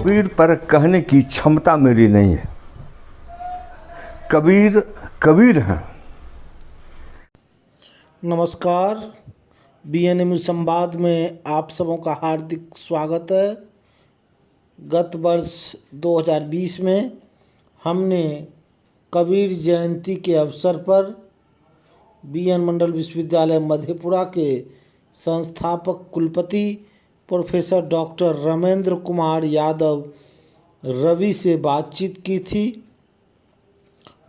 कबीर पर कहने की क्षमता मेरी नहीं है। कबीर कबीर हैं। नमस्कार, BNMU संवाद में आप सबों का हार्दिक स्वागत है। गत वर्ष 2020 में हमने कबीर जयंती के अवसर पर BN मंडल विश्वविद्यालय मधेपुरा के संस्थापक कुलपति प्रोफेसर डॉक्टर रमेंद्र कुमार यादव रवि से बातचीत की थी।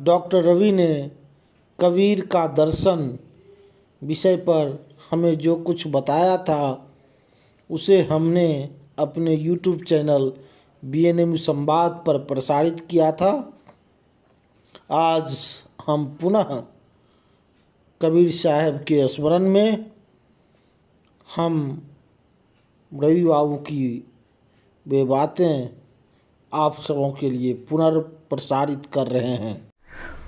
डॉक्टर रवि ने कबीर का दर्शन विषय पर हमें जो कुछ बताया था उसे हमने अपने YouTube चैनल BNMU संवाद पर प्रसारित किया था। आज हम पुनः कबीर साहब के स्मरण में हम रवि बाबू की वे बातें आप सबों के लिए पुनर्प्रसारित कर रहे हैं।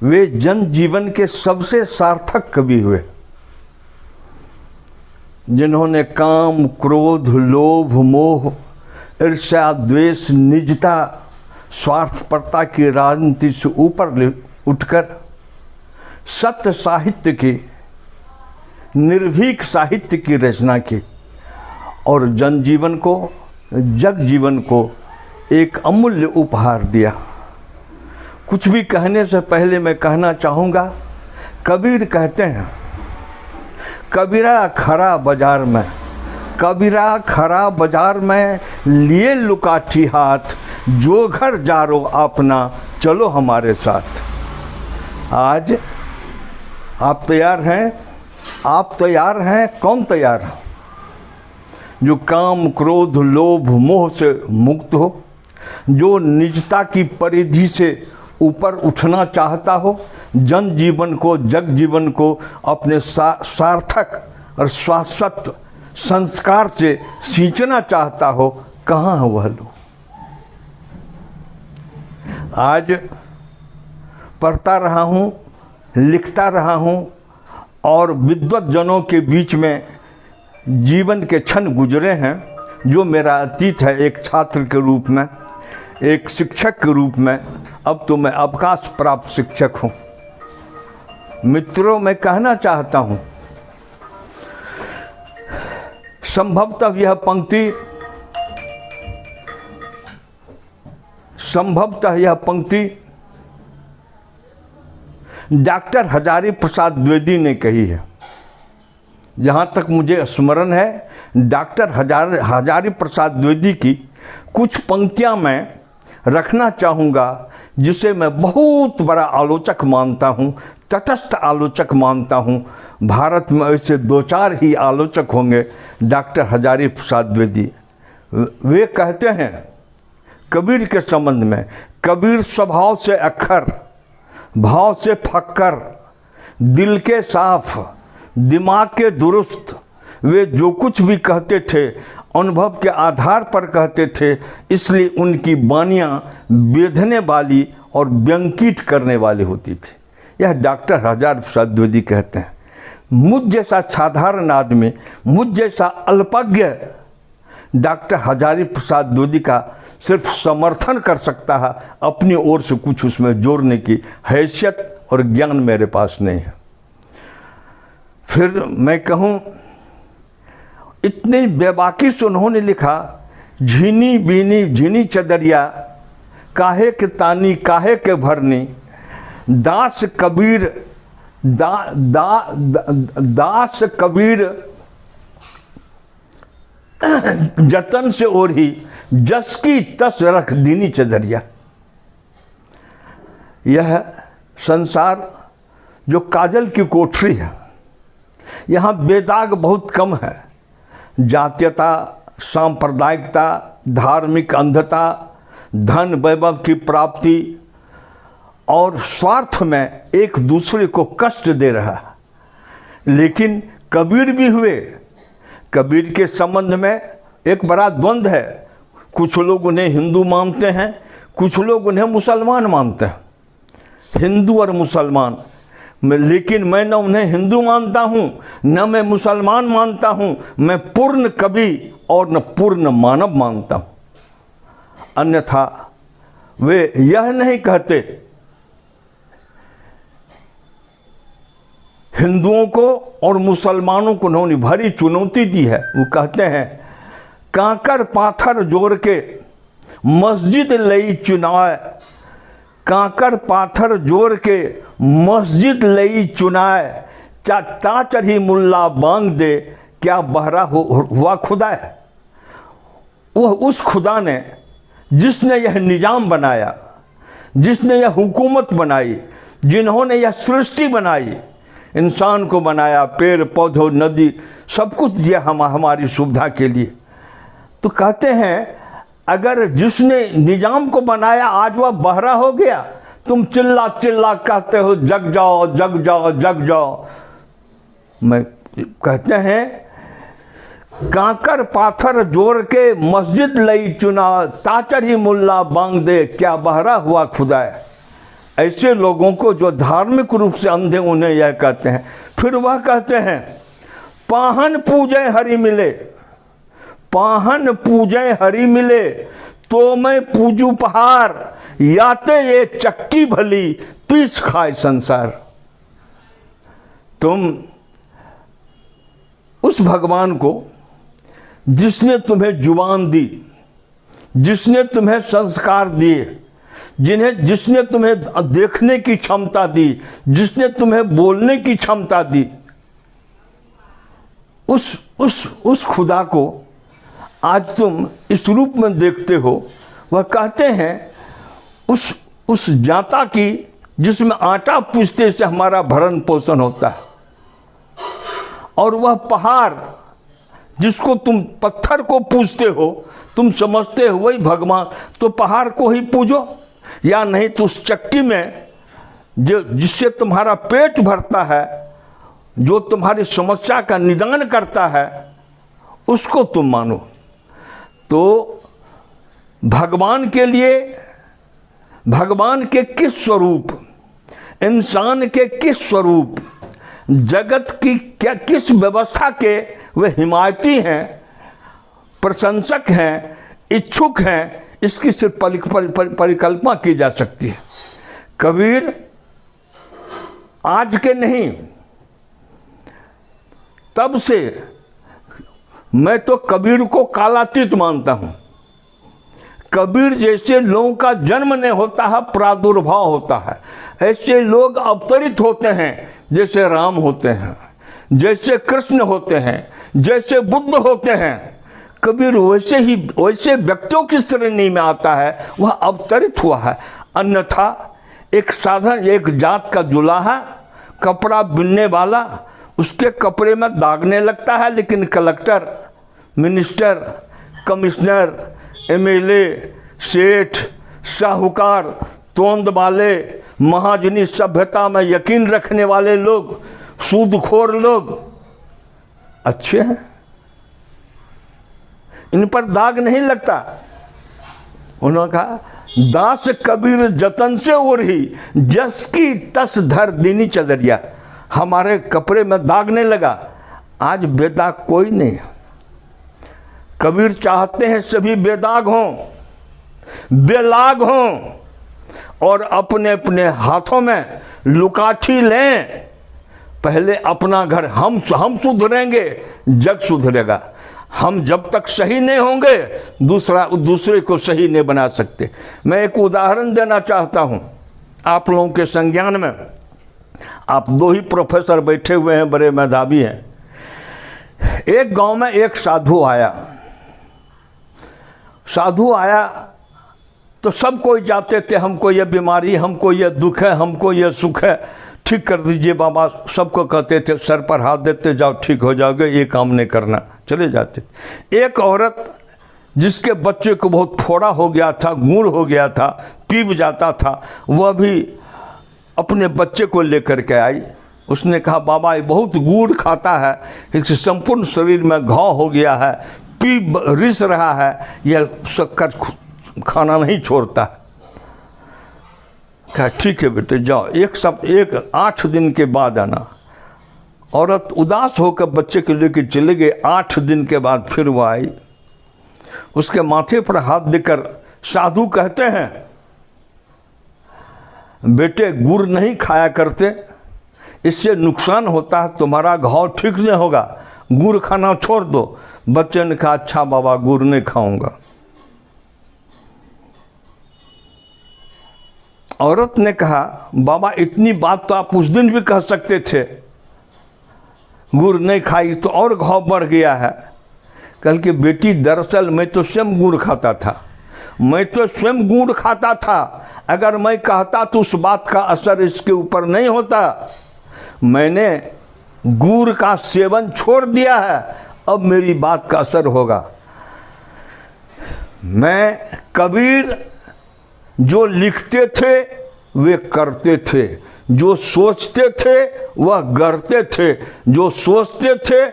वे जन जीवन के सबसे सार्थक कवि हुए, जिन्होंने काम, क्रोध, लोभ, मोह, ईर्ष्या, द्वेष, निजता, स्वार्थपरता की राजनीति से ऊपर उठकर सत्य साहित्य की, निर्भीक साहित्य की रचना की और जनजीवन को, जग जीवन को एक अमूल्य उपहार दिया। कुछ भी कहने से पहले मैं कहना चाहूँगा, कबीर कहते हैं, कबीरा खरा बाजार में, कबीरा खरा बाजार में लिए लुकाठी हाथ, जो घर जारो अपना चलो हमारे साथ। आज आप तैयार हैं? आप तैयार हैं? कौन तैयार है? जो काम, क्रोध, लोभ, मोह से मुक्त हो, जो निजता की परिधि से ऊपर उठना चाहता हो, जन जीवन को, जग जीवन को अपने सार्थक और शाश्वत संस्कार से सींचना चाहता हो, कहाँ है वह लोग? आज पढ़ता रहा हूँ, लिखता रहा हूँ और विद्वत जनों के बीच में जीवन के क्षण गुजरे हैं। जो मेरा अतीत है, एक छात्र के रूप में, एक शिक्षक के रूप में, अब तो मैं अवकाश प्राप्त शिक्षक हूँ। मित्रों, मैं कहना चाहता हूँ, संभवतः यह पंक्ति डॉक्टर हजारी प्रसाद द्विवेदी ने कही है। जहाँ तक मुझे स्मरण है, डॉक्टर हजारी प्रसाद द्विवेदी की कुछ पंक्तियाँ मैं रखना चाहूँगा, जिसे मैं बहुत बड़ा आलोचक मानता हूँ, तटस्थ आलोचक मानता हूँ। भारत में ऐसे दो चार ही आलोचक होंगे, डॉक्टर हजारी प्रसाद द्विवेदी। वे कहते हैं कबीर के संबंध में, कबीर स्वभाव से अक्खर, भाव से फक्कर, दिल के साफ, दिमाग के दुरुस्त। वे जो कुछ भी कहते थे अनुभव के आधार पर कहते थे, इसलिए उनकी वाणियाँ बेधने वाली और व्यंकित करने वाली होती थी। यह डॉक्टर हजारी प्रसाद द्विवेदी कहते हैं। मुझ जैसा साधारण आदमी, मुझ जैसा अल्पज्ञ डॉक्टर हजारी प्रसाद द्विवेदी का सिर्फ समर्थन कर सकता है, अपनी ओर से कुछ उसमें जोड़ने की हैसियत और ज्ञान मेरे पास नहीं है। फिर मैं कहूँ, इतनी बेबाकी से उन्होंने लिखा, झीनी बीनी झीनी चदरिया, काहे के तानी काहे के भरनी, दास कबीर दास कबीर जतन से ओढ़ी, जस की तस रख दीनी चदरिया। यह संसार जो काजल की कोठरी है, यहाँ बेदाग बहुत कम है। जातीयता, सांप्रदायिकता, धार्मिक अंधता, धन वैभव की प्राप्ति और स्वार्थ में एक दूसरे को कष्ट दे रहा है। लेकिन कबीर भी हुए। कबीर के संबंध में एक बड़ा द्वंद्व है। कुछ लोग उन्हें हिंदू मानते हैं, कुछ लोग उन्हें मुसलमान मानते हैं, हिंदू और मुसलमान। लेकिन मैं न उन्हें हिंदू मानता हूँ, न मैं मुसलमान मानता हूँ। मैं पूर्ण कवि और न पूर्ण मानव मानता हूँ। अन्यथा वे यह नहीं कहते। हिंदुओं को और मुसलमानों को उन्होंने भरी चुनौती दी है। वो कहते हैं कांकर पाथर जोड़ के मस्जिद लई चुनाए, कांकर पाथर जोड़ के मस्जिद लई चुनाए, ताचर मुल्ला बांग दे, क्या बहरा हुआ खुदा है। वह उस खुदा ने जिसने यह निज़ाम बनाया, जिसने यह हुकूमत बनाई, जिन्होंने यह सृष्टि बनाई, इंसान को बनाया, पेड़ पौधों नदी सब कुछ दिया हमारी सुविधा के लिए। तो कहते हैं अगर जिसने निज़ाम को बनाया आज वह बहरा हो गया, तुम चिल्ला चिल्ला कहते हो जग जाओ जग जाओ जग जाओ। मैं कहते हैं कांकर पाथर जोड़ के मस्जिद लई चुना, ताचर ही मुल्ला बांग दे, क्या बहरा हुआ खुदा है। ऐसे लोगों को जो धार्मिक रूप से अंधे उन्हें यह कहते हैं। फिर वह कहते हैं पाहन पूजे हरि मिले, पाहन पूजे हरि मिले, तो मैं पूजू पहाड़, याते ये चक्की भली पीस खाए संसार। तुम उस भगवान को जिसने तुम्हें जुबान दी, जिसने तुम्हें संस्कार दिए, जिसने तुम्हें देखने की क्षमता दी, जिसने तुम्हें बोलने की क्षमता दी, उस खुदा को आज तुम इस रूप में देखते हो। वह कहते हैं उस जाता की जिसमें आटा पीसते से हमारा भरण पोषण होता है, और वह पहाड़ जिसको तुम पत्थर को पूजते हो, तुम समझते हो वही भगवान, तो पहाड़ को ही पूजो। या नहीं तो उस चक्की में जो जिससे तुम्हारा पेट भरता है, जो तुम्हारी समस्या का निदान करता है, उसको तुम मानो। तो भगवान के लिए, भगवान के किस स्वरूप, इंसान के किस स्वरूप, जगत की क्या किस व्यवस्था के वे हिमायती हैं, प्रशंसक हैं, इच्छुक हैं, इसकी सिर्फ परिकल्पना की जा सकती है। कबीर आज के नहीं, तब से मैं तो कबीर को कालातीत मानता हूँ। कबीर जैसे लोगों का जन्म नहीं होता है, प्रादुर्भाव होता है। ऐसे लोग अवतरित होते हैं, जैसे राम होते हैं, जैसे कृष्ण होते हैं, जैसे बुद्ध होते हैं। कबीर वैसे व्यक्तियों की श्रेणी में आता है, वह अवतरित हुआ है। अन्यथा एक साधन, एक जात का जुलाहा, कपड़ा बिनने वाला, उसके कपड़े में दागने लगता है, लेकिन कलेक्टर, मिनिस्टर, कमिश्नर, एमएलए, सेठ, साहूकार, तोंद वाले, महाजनी सभ्यता में यकीन रखने वाले लोग, सूदखोर लोग अच्छे हैं, इन पर दाग नहीं लगता। उन्होंने कहा दास कबीर जतन से ओरही, जस की तस धर दीनी चदरिया। हमारे कपड़े में दाग नहीं लगा, आज बेदाग कोई नहीं। कबीर चाहते हैं सभी बेदाग हों, बेलाग हों, और अपने अपने हाथों में लुकाठी लें। पहले अपना घर हम सुधरेंगे, जग सुधरेगा। हम जब तक सही नहीं होंगे, दूसरे को सही नहीं बना सकते। मैं एक उदाहरण देना चाहता हूं आप लोगों के संज्ञान में। आप दो ही प्रोफेसर बैठे हुए हैं, बड़े मेधावी हैं। एक गांव में एक साधु आया। साधु आया तो सब कोई जाते थे, हमको ये बीमारी, हमको ये दुख है, हमको ये सुख है, ठीक कर दीजिए बाबा। सबको कहते थे, सर पर हाथ देते, जाओ ठीक हो जाओगे, ये काम नहीं करना, चले जाते। एक औरत जिसके बच्चे को बहुत फोड़ा हो गया था, गूढ़ हो गया था, पीप जाता था, वह भी अपने बच्चे को लेकर के आई। उसने कहा बाबा ये बहुत गूढ़ खाता है, इससे संपूर्ण शरीर में घाव हो गया है, पीप रिस रहा है, यह शक्कर खाना नहीं छोड़ता। कहा ठीक है बेटे जाओ, एक 8 दिन के बाद आना। औरत उदास होकर बच्चे को लेकर चले गए। 8 दिन के बाद फिर वो आई, उसके माथे पर हाथ देकर साधु कहते हैं बेटे गुड़ नहीं खाया करते, इससे नुकसान होता है, तुम्हारा घाव ठीक नहीं होगा, गुड़ खाना छोड़ दो। बच्चे ने कहा अच्छा बाबा गुड़ नहीं खाऊंगा। औरत ने कहा बाबा इतनी बात तो आप उस दिन भी कह सकते थे, गुड़ नहीं खाई तो और घाव बढ़ गया है। कल की बेटी दरअसल मैं तो स्वयं गुड़ खाता था, मैं तो स्वयं गुड़ खाता था। अगर मैं कहता तो उस बात का असर इसके ऊपर नहीं होता। मैंने गुड़ का सेवन छोड़ दिया है, अब मेरी बात का असर होगा। मैं कबीर जो लिखते थे वे करते थे, जो सोचते थे वह गढ़ते थे, जो सोचते थे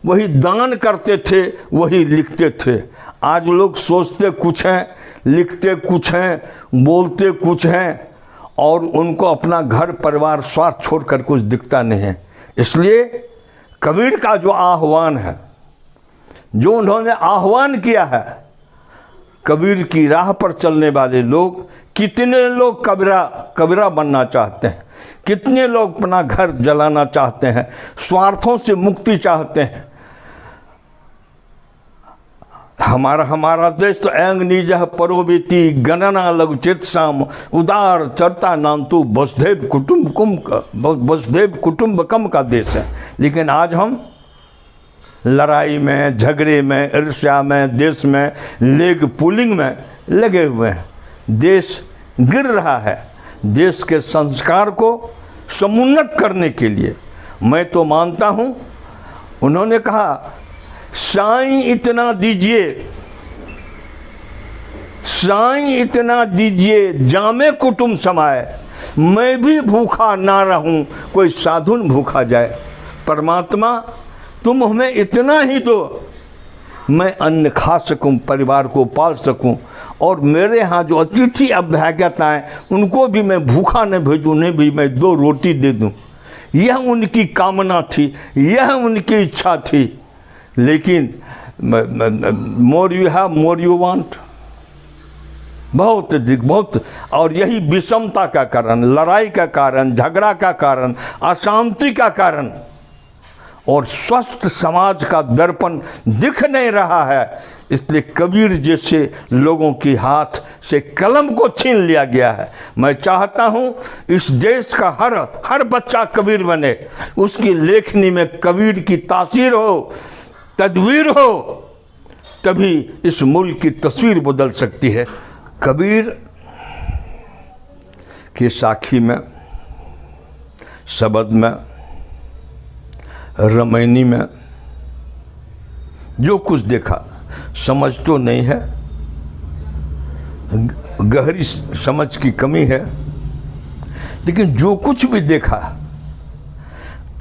वही दान करते थे, वही लिखते थे। आज लोग सोचते कुछ हैं, लिखते कुछ हैं, बोलते कुछ हैं, और उनको अपना घर परिवार स्वार्थ छोड़कर कुछ दिखता नहीं है। इसलिए कबीर का जो आह्वान है, जो उन्होंने आह्वान किया है, कबीर की राह पर चलने वाले लोग, कितने लोग कबीरा बनना चाहते हैं, कितने लोग अपना घर जलाना चाहते हैं, स्वार्थों से मुक्ति चाहते हैं। हमारा देश तो ऐंग निज परोबीती गणना लघुचित साम उदार चरता नांतु वसुधैव कुटुंबकम का देश है। लेकिन आज हम लड़ाई में, झगड़े में, ईर्ष्या में, देश में, लेग पुलिंग में लगे हुए हैं। देश गिर रहा है। देश के संस्कार को समुन्नत करने के लिए मैं तो मानता हूँ, उन्होंने कहा साईं इतना दीजिए, साईं इतना दीजिए जामे कुटुंब समाए, मैं भी भूखा ना रहूं कोई साधु न भूखा जाए। परमात्मा तुम हमें इतना ही दो, मैं अन्न खा सकूं, परिवार को पाल सकूं, और मेरे यहाँ जो अतिथि अभ्यागत आए उनको भी मैं भूखा न भेजूं, उन्हें भी मैं 2 रोटी दे दूं। यह उनकी कामना थी, यह उनकी इच्छा थी। लेकिन more you have more you want, बहुत अधिक, बहुत। और यही विषमता का कारण, लड़ाई का कारण, झगड़ा का कारण, अशांति का कारण, और स्वस्थ समाज का दर्पण दिख नहीं रहा है। इसलिए कबीर जैसे लोगों के हाथ से कलम को छीन लिया गया है। मैं चाहता हूँ इस देश का हर बच्चा कबीर बने, उसकी लेखनी में कबीर की तासीर हो, तदवीर हो, तभी इस मुल्क की तस्वीर बदल सकती है। कबीर की साखी में, शबद में, रमैनी में जो कुछ देखा, समझ तो नहीं है, गहरी समझ की कमी है, लेकिन जो कुछ भी देखा,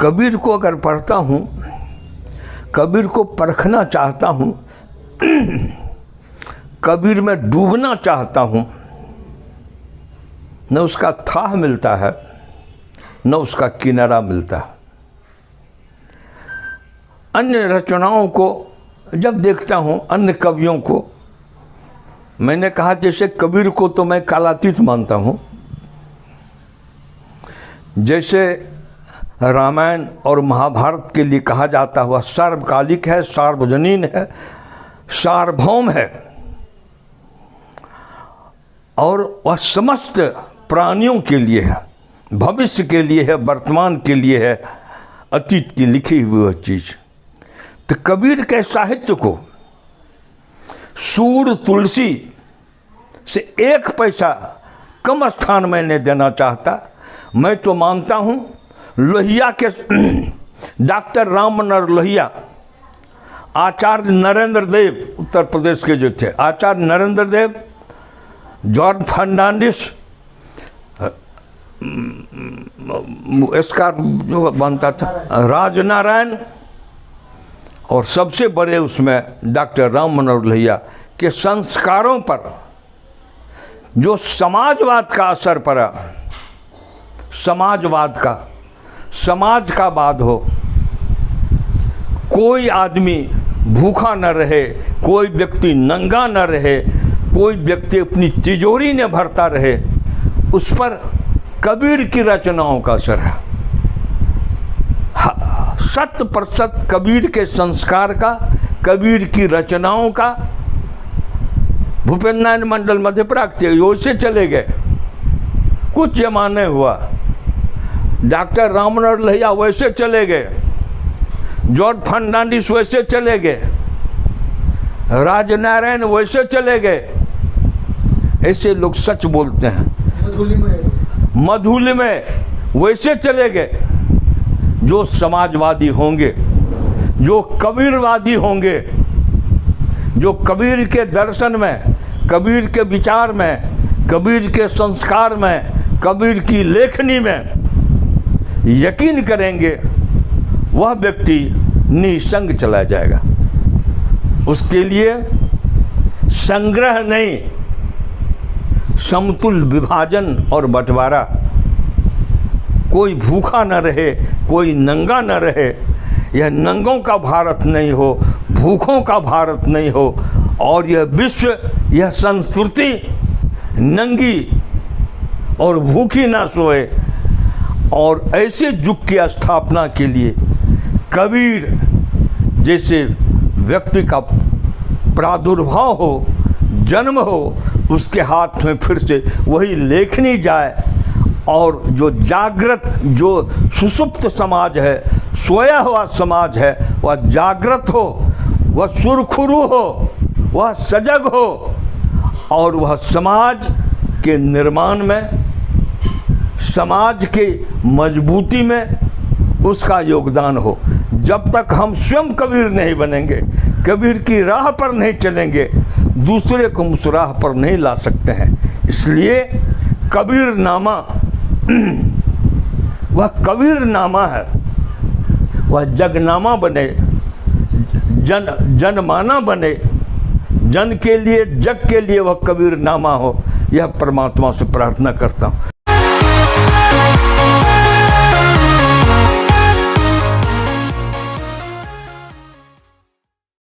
कबीर को अगर पढ़ता हूँ, कबीर को परखना चाहता हूँ, कबीर में डूबना चाहता हूँ, न उसका थाह मिलता है, न उसका किनारा मिलता है। अन्य रचनाओं को जब देखता हूँ, अन्य कवियों को, मैंने कहा जैसे कबीर को तो मैं कालातीत मानता हूँ, जैसे रामायण और महाभारत के लिए कहा जाता हुआ सार्वकालिक है, सार्वजनीन है, सार्वभौम है, और वह समस्त प्राणियों के लिए है, भविष्य के लिए है, वर्तमान के लिए है, अतीत की लिखी हुई वह चीज़। तो कबीर के साहित्य को सूर तुलसी से 1 पैसा कम स्थान में नहीं देना चाहता। मैं तो मानता हूँ लोहिया के डॉक्टर राम मनोहर लोहिया, आचार्य नरेंद्र देव, उत्तर प्रदेश के जो थे, आचार्य नरेंद्र देव, जॉर्ज फर्नांडिस, इसका जो बनता था राजनारायण, और सबसे बड़े उसमें डॉक्टर राम मनोहर लोहिया के संस्कारों पर जो समाजवाद का असर पड़ा, समाजवाद का, समाज का बाद हो, कोई आदमी भूखा न रहे, कोई व्यक्ति नंगा न रहे, कोई व्यक्ति अपनी तिजोरी न भरता रहे, उस पर कबीर की रचनाओं का असर है। 100% कबीर के संस्कार का, कबीर की रचनाओं का। भूपेन्द्र नारायण मंडल मध्य प्राच्य वैसे चले गए, कुछ जमाने हुआ। डॉक्टर राममनोहर लोहिया वैसे चले गए, जॉर्ज फर्नांडिस वैसे चले गए, राजनारायण वैसे चले गए। ऐसे लोग सच बोलते हैं। मधुलिमय वैसे चले गए। जो समाजवादी होंगे, जो कबीरवादी होंगे, जो कबीर के दर्शन में, कबीर के विचार में, कबीर के संस्कार में, कबीर की लेखनी में यकीन करेंगे, वह व्यक्ति निसंग चला जाएगा। उसके लिए संग्रह नहीं, समतुल विभाजन और बंटवारा। कोई भूखा न रहे, कोई नंगा न रहे। यह नंगों का भारत नहीं हो, भूखों का भारत नहीं हो। और यह विश्व, यह संस्कृति नंगी और भूखी ना सोए। और ऐसे युग की स्थापना के लिए कबीर जैसे व्यक्ति का प्रादुर्भाव हो, जन्म हो, उसके हाथ में फिर से वही लेखनी जाए। और जो जागृत, जो सुसुप्त समाज है, सोया हुआ समाज है, वह जागृत हो, वह सुरखुरू हो, वह सजग हो। और वह समाज के निर्माण में, समाज के मजबूती में उसका योगदान हो। जब तक हम स्वयं कबीर नहीं बनेंगे, कबीर की राह पर नहीं चलेंगे, दूसरे को उस राह पर नहीं ला सकते हैं। इसलिए कबीरनामा वह कबीरनामा है, वह जगनामा बने, जनमाना बने, जन के लिए, जग के लिए वह कबीरनामा हो। यह परमात्मा से प्रार्थना करता हूँ।